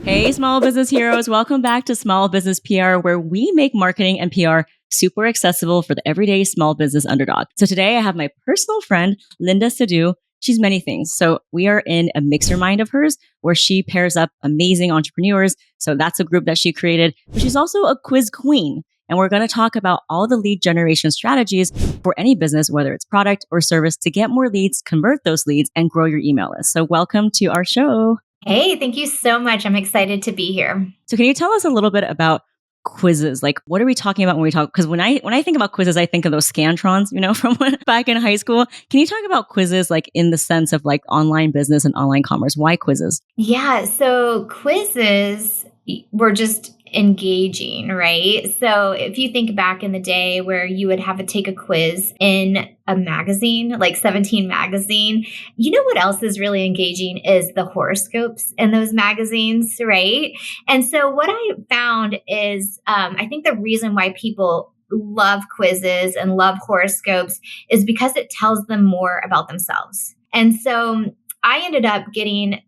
Hey, small business heroes. Welcome back to Small Business PR, where we make marketing and PR super accessible for the everyday small business underdog. So today I have my personal friend, Linda Sidhu. She's many things. So we are in a mixer mind of hers where she pairs up amazing entrepreneurs. So that's a group that she created, but she's also a quiz queen. And we're going to talk about all the lead generation strategies for any business, whether it's product or service, to get more leads, convert those leads, and grow your email list. So welcome to our show. Hey, thank you so much. I'm excited to be here. So can you tell us a little bit about quizzes? Like, what are we talking about when we talk? Because when I think about quizzes, I think of those Scantrons, from back in high school. Can you talk about quizzes, like in the sense of like online business and online commerce? Why quizzes? Yeah, so quizzes were just engaging, right? So if you think back in the day where you would have to take a quiz in a magazine, like 17 magazine, you know what else is really engaging is the horoscopes in those magazines, right? And so what I found is, I think the reason why people love quizzes and love horoscopes is because it tells them more about themselves. And so I ended up getting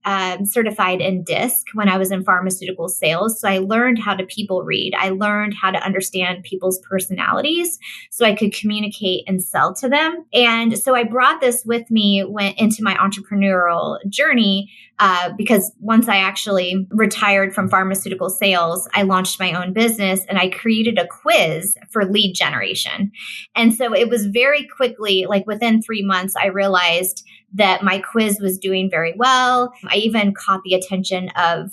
certified in DISC when I was in pharmaceutical sales. So I learned how to people read. I learned how to understand people's personalities so I could communicate and sell to them. And so I brought this with me into my entrepreneurial journey because once I actually retired from pharmaceutical sales, I launched my own business and I created a quiz for lead generation. And so it was very quickly, like within 3 months, I realized that my quiz was doing very well. I even caught the attention of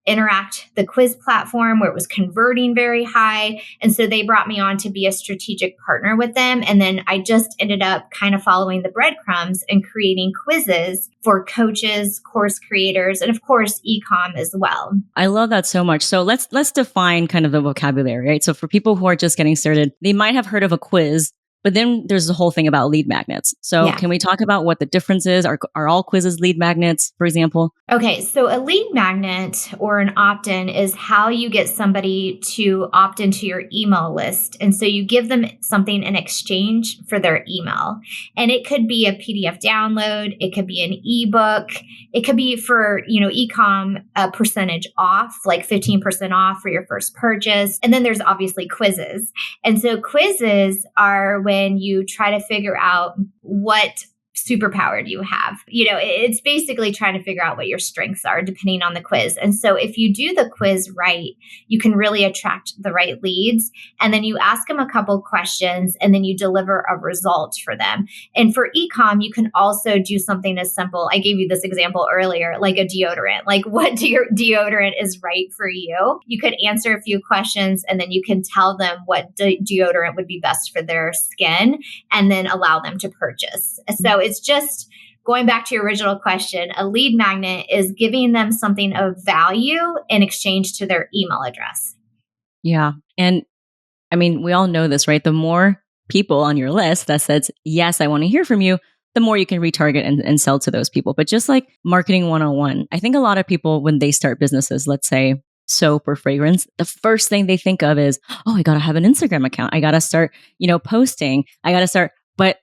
Interact, the quiz platform, where it was converting very high. And so they brought me on to be a strategic partner with them. And then I just ended up kind of following the breadcrumbs and creating quizzes for coaches, course creators, and of course, e-com as well. I love that so much. So let's define kind of the vocabulary, right? So for people who are just getting started, they might have heard of a quiz, but then there's the whole thing about lead magnets. So Can we talk about what the difference is? Are all quizzes lead magnets, for example? Okay, so a lead magnet or an opt-in is how you get somebody to opt into your email list. And so you give them something in exchange for their email. And it could be a PDF download. It could be an ebook. It could be for, e-com, a percentage off, like 15% off for your first purchase. And then there's obviously quizzes. And so quizzes are when you try to figure out what superpower do you have. It's basically trying to figure out what your strengths are depending on the quiz. And so if you do the quiz right, you can really attract the right leads. And then you ask them a couple questions and then you deliver a result for them. And for e-com, you can also do something as simple. I gave you this example earlier, like a deodorant, like what deodorant is right for you. You could answer a few questions and then you can tell them what deodorant would be best for their skin and then allow them to purchase. So it's just going back to your original question, a lead magnet is giving them something of value in exchange to their email address. Yeah. And I mean, we all know this, right? The more people on your list that says, yes, I want to hear from you, the more you can retarget and sell to those people. But just like marketing 101, I think a lot of people, when they start businesses, let's say soap or fragrance, the first thing they think of is, oh, I got to have an Instagram account. I got to start, posting. I got to start. But,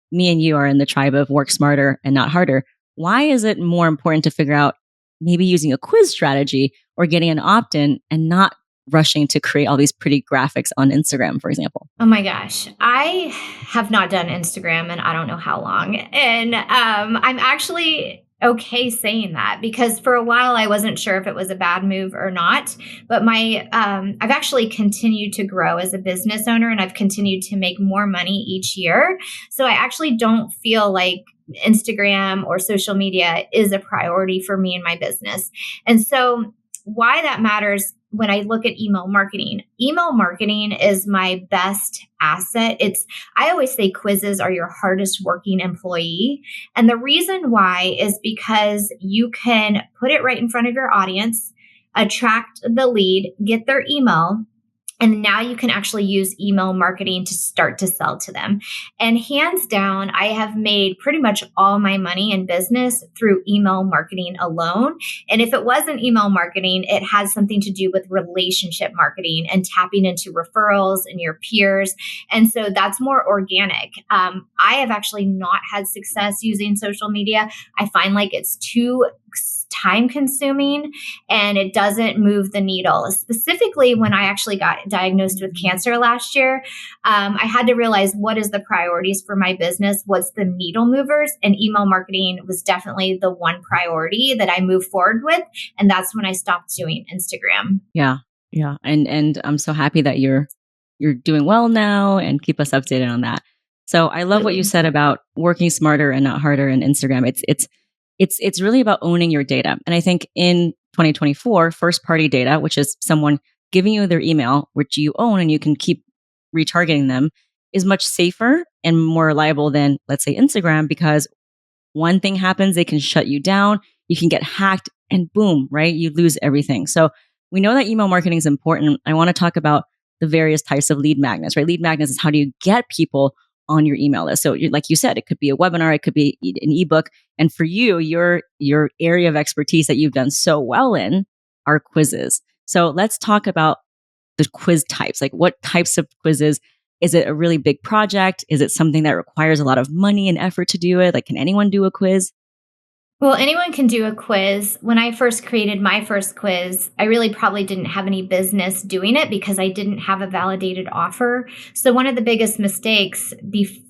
me and you are in the tribe of work smarter and not harder. Why is it more important to figure out maybe using a quiz strategy or getting an opt-in and not rushing to create all these pretty graphics on Instagram, for example? Oh my gosh. I have not done Instagram in I don't know how long. And I'm actually okay saying that because for a while I wasn't sure if it was a bad move or not, but I've actually continued to grow as a business owner and I've continued to make more money each year. So I actually don't feel like Instagram or social media is a priority for me in my business. And so why that matters when I look at email marketing is my best asset. I always say quizzes are your hardest working employee. And the reason why is because you can put it right in front of your audience, attract the lead, get their email, and now you can actually use email marketing to start to sell to them. And hands down, I have made pretty much all my money in business through email marketing alone. And if it wasn't email marketing, it has something to do with relationship marketing and tapping into referrals and your peers. And so that's more organic. I have actually not had success using social media. I find like it's too time consuming and it doesn't move the needle. Specifically, when I actually got diagnosed with cancer last year, I had to realize what is the priorities for my business, what's the needle movers, and email marketing was definitely the one priority that I moved forward with. And that's when I stopped doing Instagram. Yeah. Yeah. And I'm so happy that you're doing well now, and keep us updated on that. So I love what you Absolutely. said about working smarter and not harder in Instagram. It's really about owning your data. And I think in 2024, first party data, which is someone giving you their email, which you own and you can keep retargeting them, is much safer and more reliable than, let's say, Instagram, because one thing happens, they can shut you down, you can get hacked, and boom, right? You lose everything. So we know that email marketing is important. I want to talk about the various types of lead magnets, right? Lead magnets is how do you get people on your email list. So like you said, it could be a webinar, it could be an ebook. And for you, your area of expertise that you've done so well in are quizzes. So let's talk about the quiz types. Like, what types of quizzes? Is it a really big project? Is it something that requires a lot of money and effort to do it? Like, can anyone do a quiz? Well, anyone can do a quiz. When I first created my first quiz, I really probably didn't have any business doing it because I didn't have a validated offer. So, one of the biggest mistakes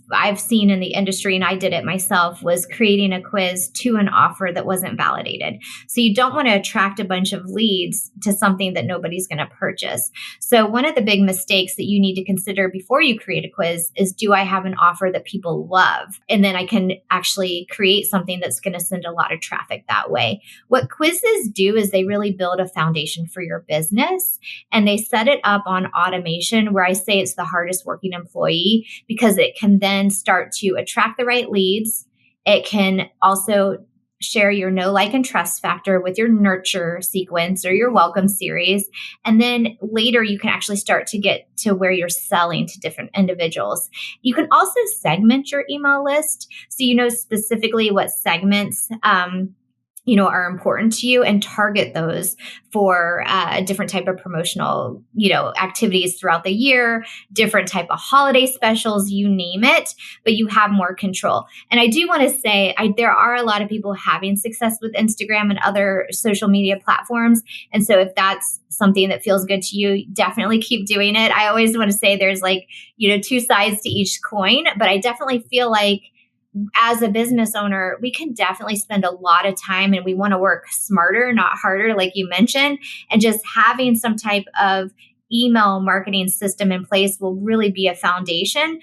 I've seen in the industry, and I did it myself, was creating a quiz to an offer that wasn't validated. So, you don't want to attract a bunch of leads to something that nobody's going to purchase. So, one of the big mistakes that you need to consider before you create a quiz is, do I have an offer that people love? And then I can actually create something that's going to send a lot of traffic that way. What quizzes do is they really build a foundation for your business, and they set it up on automation, where I say it's the hardest working employee, because it can then start to attract the right leads. It can also share your know, like, and trust factor with your nurture sequence or your welcome series. And then later you can actually start to get to where you're selling to different individuals. You can also segment your email list, so you know specifically what segments are important to you, and target those for a different type of promotional, activities throughout the year, different type of holiday specials, you name it, but you have more control. And I do want to say, there are a lot of people having success with Instagram and other social media platforms. And so if that's something that feels good to you, definitely keep doing it. I always want to say there's two sides to each coin, but I definitely feel like as a business owner, we can definitely spend a lot of time, and we want to work smarter, not harder, like you mentioned. And just having some type of email marketing system in place will really be a foundation,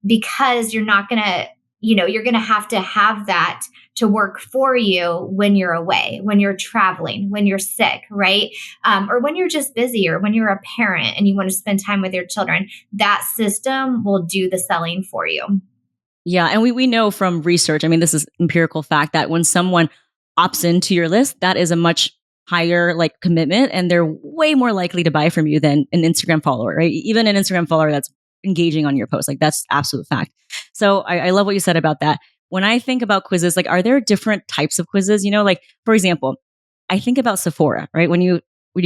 because you're not going to, you're going to have that to work for you when you're away, when you're traveling, when you're sick, right? Or when you're just busy, or when you're a parent and you want to spend time with your children. That system will do the selling for you. Yeah. And we know from research, I mean, this is empirical fact, that when someone opts into your list, that is a much higher commitment, and they're way more likely to buy from you than an Instagram follower, right? Even an Instagram follower that's engaging on your post. That's absolute fact. So I love what you said about that. When I think about quizzes, are there different types of quizzes? For example, I think about Sephora, right? When you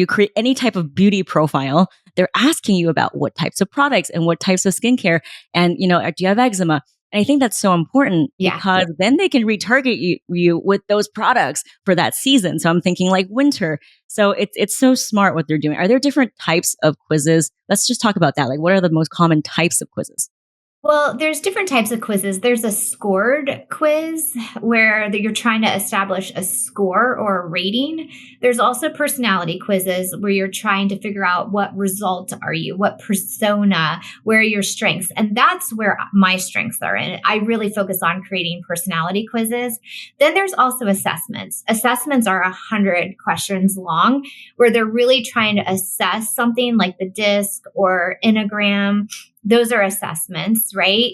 create any type of beauty profile, they're asking you about what types of products and what types of skincare, and do you have eczema? And I think that's so important, Yeah. because then they can retarget you with those products for that season. So I'm thinking winter. So it's so smart what they're doing. Are there different types of quizzes? Let's just talk about that. What are the most common types of quizzes? Well, there's different types of quizzes. There's a scored quiz where you're trying to establish a score or a rating. There's also personality quizzes where you're trying to figure out what result are you, what persona, where are your strengths. And that's where my strengths are in. I really focus on creating personality quizzes. Then there's also assessments. Assessments are 100 questions long, where they're really trying to assess something like the DISC or Enneagram. Those are assessments, right?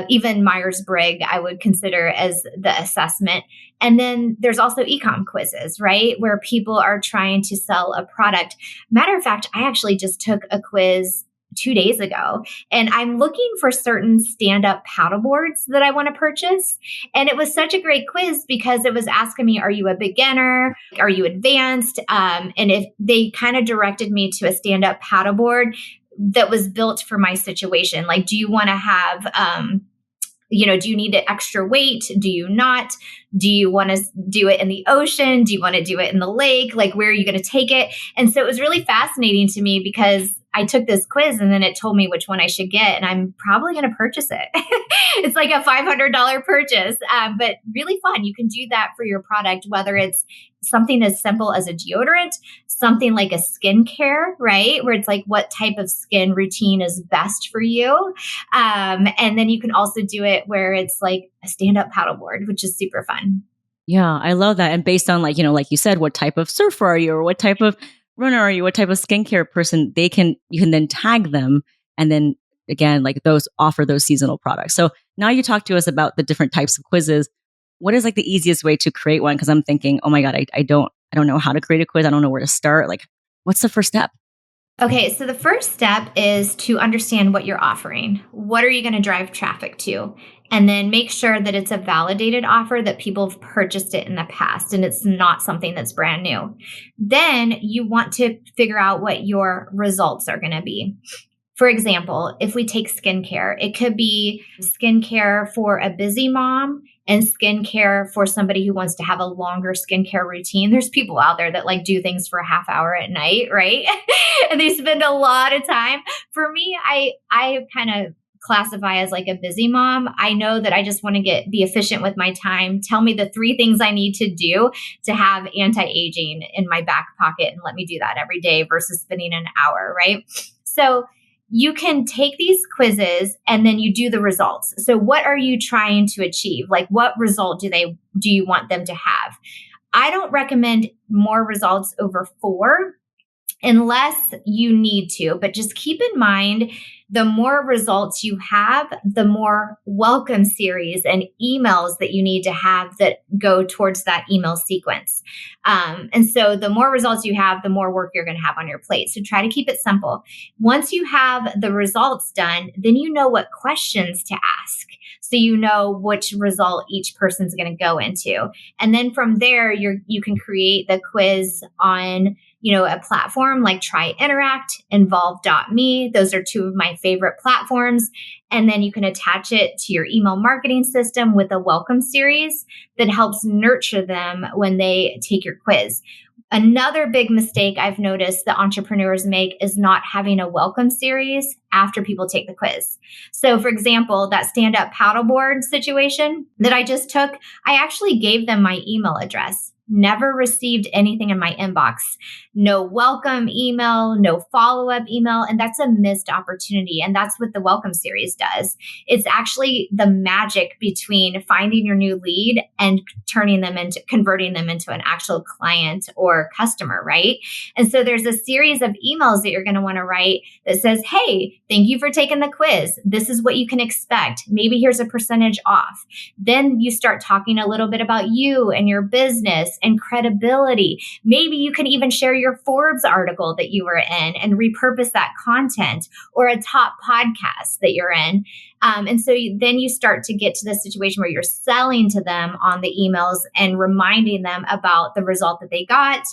Even Myers-Briggs, I would consider as the assessment. And then there's also e-com quizzes, right? Where people are trying to sell a product. Matter of fact, I actually just took a quiz 2 days ago, and I'm looking for certain stand-up paddle boards that I want to purchase. And it was such a great quiz because it was asking me, are you a beginner? Are you advanced? And if they kind of directed me to a stand-up paddle board that was built for my situation. Do you want to have Do you need an extra weight? Do you not? Do you want to do it in the ocean? Do you want to do it in the lake? Like, where are you going to take it? And so it was really fascinating to me because I took this quiz and then it told me which one I should get, and I'm probably going to purchase it. It's like a $500 purchase, but really fun. You can do that for your product, whether it's something as simple as a deodorant, something like a skincare, right? Where it's like, what type of skin routine is best for you? And then you can also do it where it's like a stand-up paddleboard, which is super fun. Yeah, I love that. And based on like you said, what type of surfer are you, or what type of runner are you, what type of skincare person, you can then tag them, and then again, like those offer those seasonal products. So now you talk to us about the different types of quizzes. What is like the easiest way to create one? Because I'm thinking, oh my God, I don't know how to create a quiz. I don't know where to start. Like, what's the first step? Okay, so the first step is to understand what you're offering. What are you going to drive traffic to? And then make sure that it's a validated offer, that people have purchased it in the past and it's not something that's brand new. Then you want to figure out what your results are going to be. For example, if we take skincare, it could be skincare for a busy mom and skincare for somebody who wants to have a longer skincare routine. There's people out there that like do things for a half hour at night, right? And they spend a lot of time. For me, I kind of classify as like a busy mom. I know that I just want to be efficient with my time. Tell me the 3 things I need to do to have anti-aging in my back pocket, and let me do that every day versus spending an hour, right? So you can take these quizzes and then you do the results. So what are you trying to achieve? Like, what result do you want them to have? I don't recommend more results over 4 unless you need to, but just keep in mind, the more results you have, the more welcome series and emails that you need to have that go towards that email sequence. And so the more results you have, the more work you're going to have on your plate. So try to keep it simple. Once you have the results done, then you know what questions to ask. So you know which result each person's going to go into. And then from there, you can create the quiz on a platform like Try Interact, Involve.me. Those are 2 of my favorite platforms. And then you can attach it to your email marketing system with a welcome series that helps nurture them when they take your quiz. Another big mistake I've noticed that entrepreneurs make is not having a welcome series after people take the quiz. So for example, that stand-up paddleboard situation that I just took, I actually gave them my email address. Never received anything in my inbox. No welcome email, no follow-up email. And that's a missed opportunity. And that's what the welcome series does. It's actually the magic between finding your new lead and converting them into an actual client or customer, right? And so there's a series of emails that you're going to want to write that says, hey, thank you for taking the quiz. This is what you can expect. Maybe here's a percentage off. Then you start talking a little bit about you and your business and credibility. Maybe you can even share your Forbes article that you were in and repurpose that content, or a top podcast that you're in. And so then you start to get to the situation where you're selling to them on the emails and reminding them about the result that they got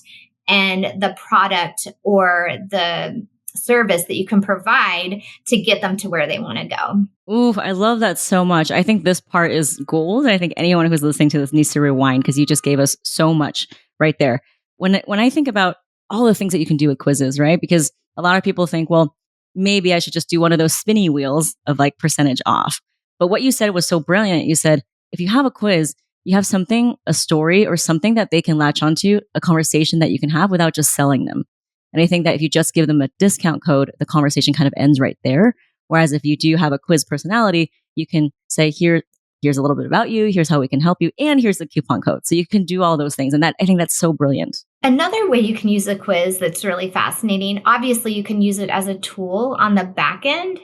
and the product or the service that you can provide to get them to where they want to go. Ooh, I love that so much. I think this part is gold. And I think anyone who's listening to this needs to rewind, because you just gave us so much right there. When I think about all the things that you can do with quizzes, right? Because a lot of people think, well, maybe I should just do one of those spinny wheels of like percentage off. But what you said was so brilliant. You said, if you have a quiz, you have something, a story or something that they can latch onto, a conversation that you can have without just selling them. And I think that if you just give them a discount code, the conversation kind of ends right there. Whereas if you do have a quiz personality, you can say, here's a little bit about you, here's how we can help you, and here's the coupon code. So you can do all those things. And I think that's so brilliant. Another way you can use a quiz that's really fascinating, obviously you can use it as a tool on the back end.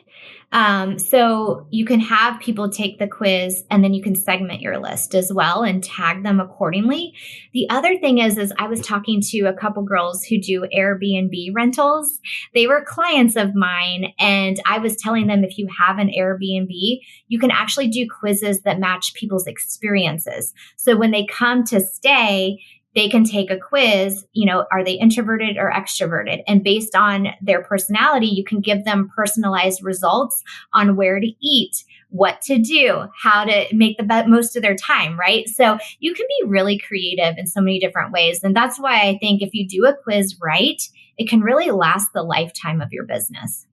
So you can have people take the quiz and then you can segment your list as well and tag them accordingly. The other thing is I was talking to a couple girls who do Airbnb rentals. They were clients of mine, and I was telling them, if you have an Airbnb, you can actually do quizzes that match people's experiences. So when they come to stay, they can take a quiz, are they introverted or extroverted? And based on their personality, you can give them personalized results on where to eat, what to do, how to make the most of their time, right? So you can be really creative in so many different ways. And that's why I think if you do a quiz right, it can really last the lifetime of your business.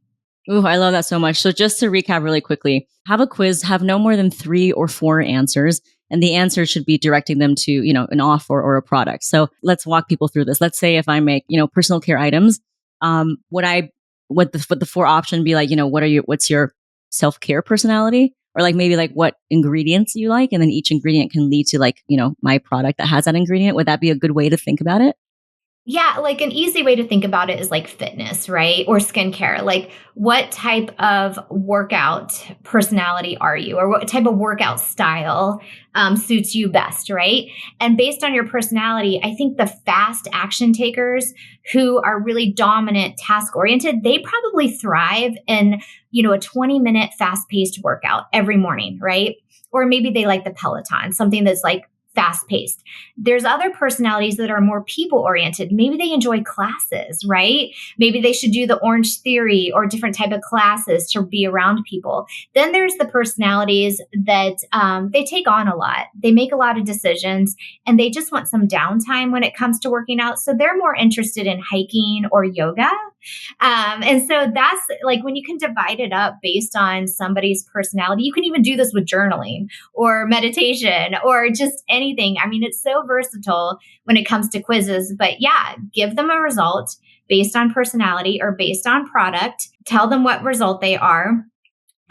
Ooh, I love that so much. So just to recap really quickly, have a quiz, have no more than 3 or 4 answers. And the answer should be directing them to, an offer or a product. So let's walk people through this. Let's say if I make, personal care items, would the 4 option be like, what's your self-care personality? Or like maybe like what ingredients you like. And then each ingredient can lead to like, my product that has that ingredient. Would that be a good way to think about it? Yeah, like an easy way to think about it is like fitness, right? Or skincare. Like, what type of workout personality are you? Or what type of workout style suits you best, right? And based on your personality, I think the fast action takers who are really dominant, task oriented, they probably thrive in, a 20-minute fast paced workout every morning, right? Or maybe they like the Peloton, something that's like fast paced. There's other personalities that are more people oriented. Maybe they enjoy classes, right? Maybe they should do the Orange Theory or different type of classes to be around people. Then there's the personalities that they take on a lot. They make a lot of decisions and they just want some downtime when it comes to working out. So they're more interested in hiking or yoga. And so that's like when you can divide it up based on somebody's personality. You can even do this with journaling or meditation or just anything. I mean, it's so versatile when it comes to quizzes, but yeah, give them a result based on personality or based on product. Tell them what result they are.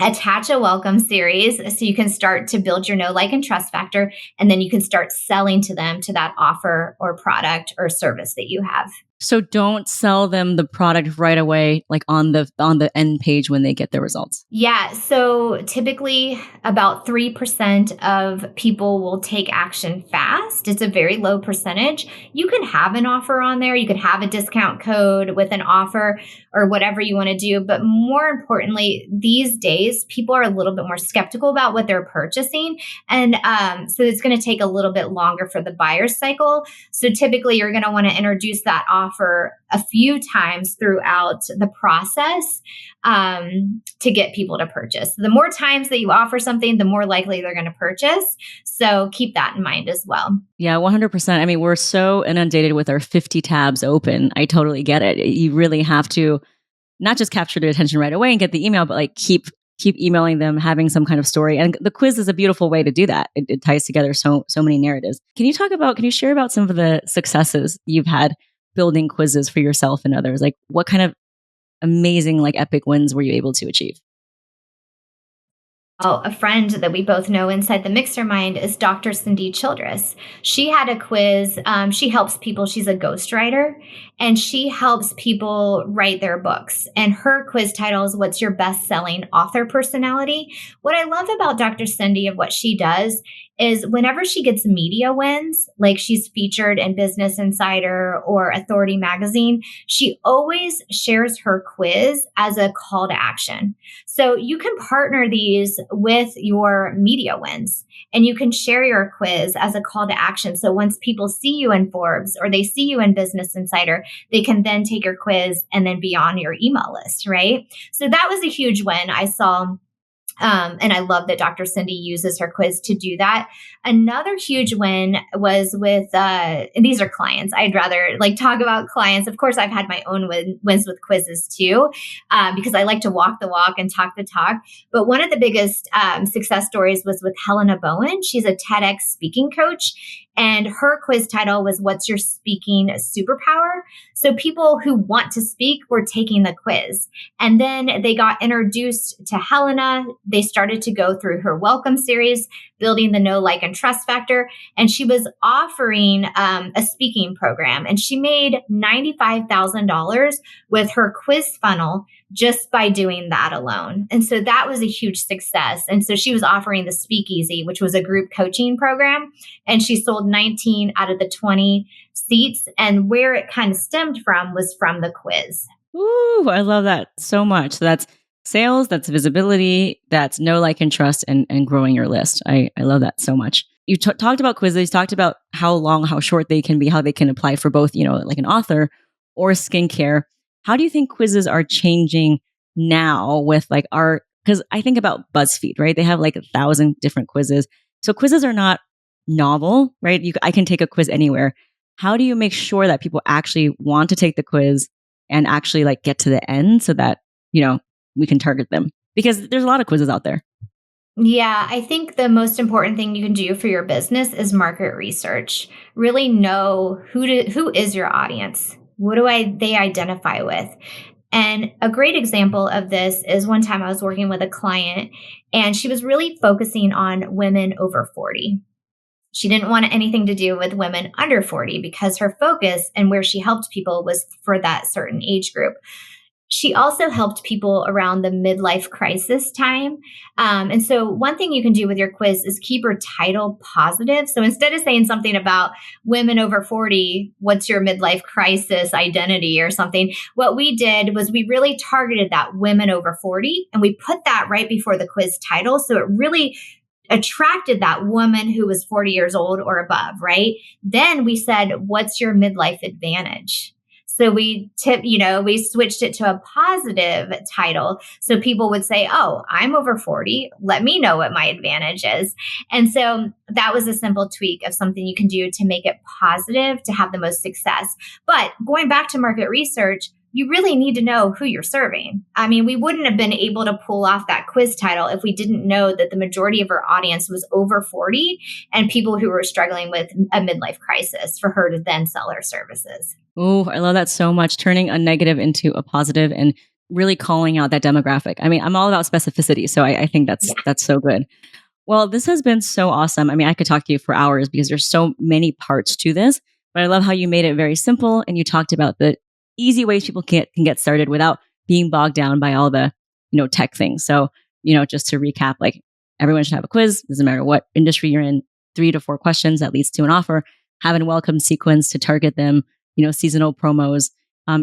Attach a welcome series so you can start to build your know, like, and trust factor. And then you can start selling to them to that offer or product or service that you have. So don't sell them the product right away, like on the end page when they get the results. Yeah. So typically about 3% of people will take action fast. It's a very low percentage. You can have an offer on there. You could have a discount code with an offer or whatever you want to do. But more importantly, these days, people are a little bit more skeptical about what they're purchasing. And so it's going to take a little bit longer for the buyer's cycle. So typically you're going to want to introduce that offer a few times throughout the process to get people to purchase. The more times that you offer something, the more likely they're going to purchase. So keep that in mind as well. Yeah, 100%. I mean, we're so inundated with our 50 tabs open. I totally get it. You really have to not just capture their attention right away and get the email, but like keep emailing them, having some kind of story. And the quiz is a beautiful way to do that. It ties together so many narratives. Can you share about some of the successes you've had building quizzes for yourself and others? Like what kind of amazing, like epic wins were you able to achieve? Oh, a friend that we both know inside the Mixer Mind is Dr. Cindy Childress. She had a quiz. She helps people. She's a ghostwriter and she helps people write their books. And her quiz title is What's Your Best-Selling Author Personality? What I love about Dr. Cindy of what she does is whenever she gets media wins, like she's featured in Business Insider or Authority Magazine, she always shares her quiz as a call to action. So you can partner these with your media wins and you can share your quiz as a call to action. So once people see you in Forbes or they see you in Business Insider, they can then take your quiz and then be on your email list, right? So that was a huge win I saw. And I love that Dr. Cindy uses her quiz to do that. Another huge win was with, and these are clients. I'd rather like talk about clients. Of course, I've had my own wins with quizzes too, because I like to walk the walk and talk the talk. But one of the biggest success stories was with Helena Bowen. She's a TEDx speaking coach. And her quiz title was What's Your Speaking Superpower? So people who want to speak were taking the quiz. And then they got introduced to Helena. They started to go through her welcome series, building the know, like, and trust factor. And she was offering a speaking program. And she made $95,000 with her quiz funnel just by doing that alone. And so that was a huge success. And so she was offering the Speakeasy, which was a group coaching program. And she sold 19 out of the 20 seats. And where it kind of stemmed from was from the quiz. Ooh, I love that so much. So that's sales, that's visibility, that's know, like, and trust, and growing your list. I love that so much. You talked about quizzes, talked about how long, how short they can be, how they can apply for both, like an author or skincare. How do you think quizzes are changing now with like our because I think about BuzzFeed, right? They have like 1,000 different quizzes. So quizzes are not novel, right? I can take a quiz anywhere. How do you make sure that people actually want to take the quiz and actually like get to the end so that, we can target them? Because there's a lot of quizzes out there. Yeah, I think the most important thing you can do for your business is market research. Really know who is your audience. What do they identify with? And a great example of this is one time I was working with a client and she was really focusing on women over 40. She didn't want anything to do with women under 40 because her focus and where she helped people was for that certain age group. She also helped people around the midlife crisis time. And so, one thing you can do with your quiz is keep your title positive. So, instead of saying something about women over 40, what's your midlife crisis identity or something, what we did was we really targeted that women over 40 and we put that right before the quiz title. So, it really attracted that woman who was 40 years old or above, right? Then we said, what's your midlife advantage? So we switched it to a positive title. So people would say, oh, I'm over 40. Let me know what my advantage is. And so that was a simple tweak of something you can do to make it positive to have the most success. But going back to market research, you really need to know who you're serving. I mean, we wouldn't have been able to pull off that quiz title if we didn't know that the majority of our audience was over 40 and people who were struggling with a midlife crisis for her to then sell her services. Oh, I love that so much. Turning a negative into a positive and really calling out that demographic. I mean, I'm all about specificity. So I think that's so good. Well, this has been so awesome. I mean, I could talk to you for hours because there's so many parts to this, but I love how you made it very simple and you talked about the easy ways people can get started without being bogged down by all the, tech things. So, just to recap, like everyone should have a quiz. Doesn't matter what industry you're in, 3 to 4 questions that leads to an offer, have a welcome sequence to target them, seasonal promos.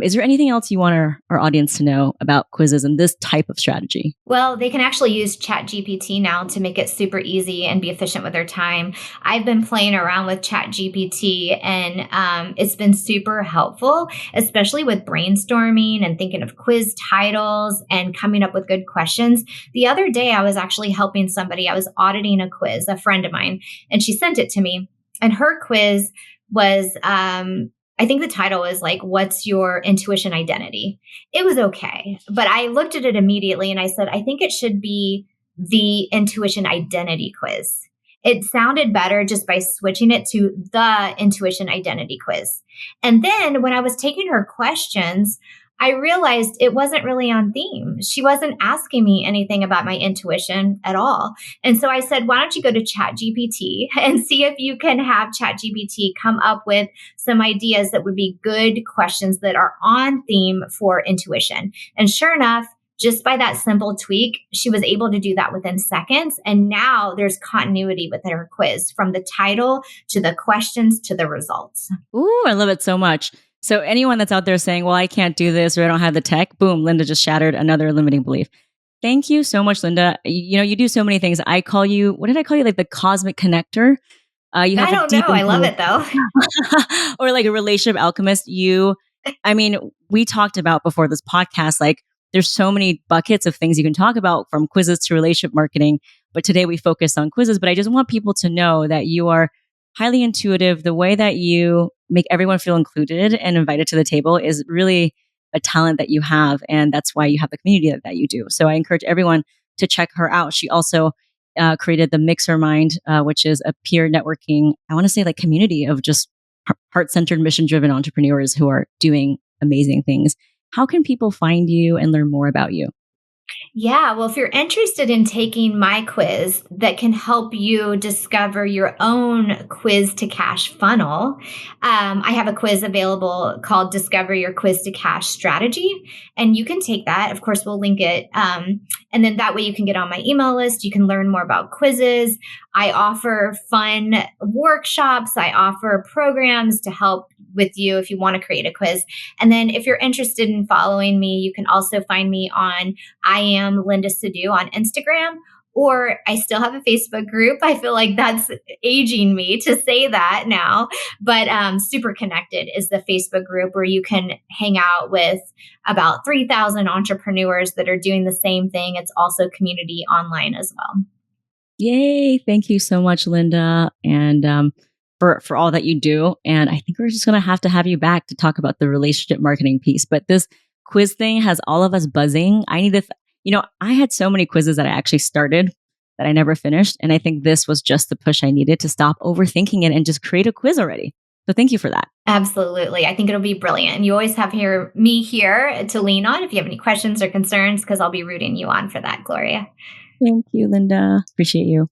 Is there anything else you want our audience to know about quizzes and this type of strategy? Well, they can actually use ChatGPT now to make it super easy and be efficient with their time. I've been playing around with ChatGPT and it's been super helpful, especially with brainstorming and thinking of quiz titles and coming up with good questions. The other day, I was actually helping somebody. I was auditing a quiz, a friend of mine, and she sent it to me. And her quiz was I think the title was like, what's your intuition identity? It was okay. But I looked at it immediately and I said, I think it should be the intuition identity quiz. It sounded better just by switching it to the intuition identity quiz. And then when I was taking her questions, I realized it wasn't really on theme. She wasn't asking me anything about my intuition at all. And so I said, why don't you go to ChatGPT and see if you can have ChatGPT come up with some ideas that would be good questions that are on theme for intuition. And sure enough, just by that simple tweak, she was able to do that within seconds. And now there's continuity with her quiz from the title to the questions to the results. Ooh, I love it so much. So anyone that's out there saying, well, I can't do this or I don't have the tech, boom, Linda just shattered another limiting belief. Thank you so much, Linda. You do so many things. I call you, what did I call you? Like the cosmic connector. You have I don't know. I love it though. Or like a relationship alchemist. We talked about before this podcast, like there's so many buckets of things you can talk about from quizzes to relationship marketing. But today we focus on quizzes, but I just want people to know that you are highly intuitive. The way that you make everyone feel included and invited to the table is really a talent that you have. And that's why you have the community that you do. So I encourage everyone to check her out. She also created the Mixer Mind, which is a peer networking, I want to say like community of just heart-centered, mission-driven entrepreneurs who are doing amazing things. How can people find you and learn more about you? Yeah, well, if you're interested in taking my quiz that can help you discover your own quiz to cash funnel, I have a quiz available called Discover Your Quiz to Cash Strategy. And you can take that. Of course, we'll link it. And then that way you can get on my email list. You can learn more about quizzes. I offer fun workshops. I offer programs to help with you if you want to create a quiz. And then if you're interested in following me, you can also find me on I am Linda Sidhu on Instagram, Or I still have a Facebook group. I feel like that's aging me to say that now, but Super Connected is the Facebook group where you can hang out with about 3,000 entrepreneurs that are doing the same thing. It's also community online as well. Yay. Thank you so much, Linda. And for all that you do. And I think we're just going to have you back to talk about the relationship marketing piece. But this quiz thing has all of us buzzing. I need to, I had so many quizzes that I actually started that I never finished. And I think this was just the push I needed to stop overthinking it and just create a quiz already. So thank you for that. Absolutely. I think it'll be brilliant. You always have me here to lean on if you have any questions or concerns, because I'll be rooting you on for that, Gloria. Thank you, Linda. Appreciate you.